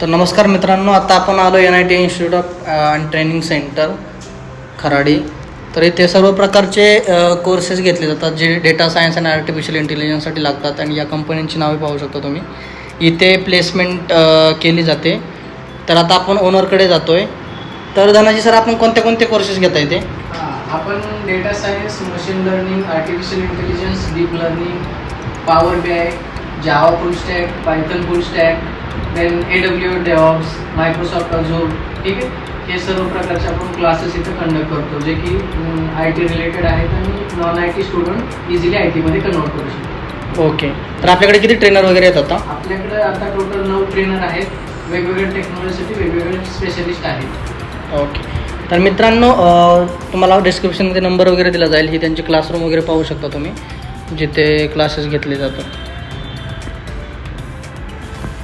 तर नमस्कार मित्रांनो, आता आपण आलो NIT institute of and training centre Kharadi. तर इथे सर्व प्रकारचे कोर्सेस घेतले जातात जे डेटा सायन्स आणि आर्टिफिशियल इंटेलिजन्ससाठी लागतात. आणि या कंपन्यांची नावे पाहू शकता तुम्ही. इथे प्लेसमेंट केली जाते. तर आता आपण ओनरकडे जातो आहे. तर धनाजी सर, आपण कोणते कोणते कोर्सेस घेता येते? आपण data science, machine learning, artificial intelligence, deep learning, power BI, Java full stack, Python full stack, then AWS DevOps, Microsoft Azure, ठीक आहे. हे सर्व प्रकारचे आपण क्लासेस इथे कंडक्ट करतो, जे की IT रिलेटेड आहेत आणि non IT student easily IT मध्ये कन्वर्ट करू शकतो. ओके. तर आपल्याकडे किती ट्रेनर वगैरे आहेत आता? आपल्याकडे आता टोटल 9 ट्रेनर आहेत. वेगवेगळ्या टेक्नॉलॉजीसाठी वेगवेगळे स्पेशलिस्ट आहेत. ओके. तर मित्रांनो, तुम्हाला डिस्क्रिप्शनमध्ये नंबर वगैरे दिला जाईल. ही त्यांची क्लासरूम वगैरे पाहू शकता तुम्ही, जिथे क्लासेस घेतले जातात.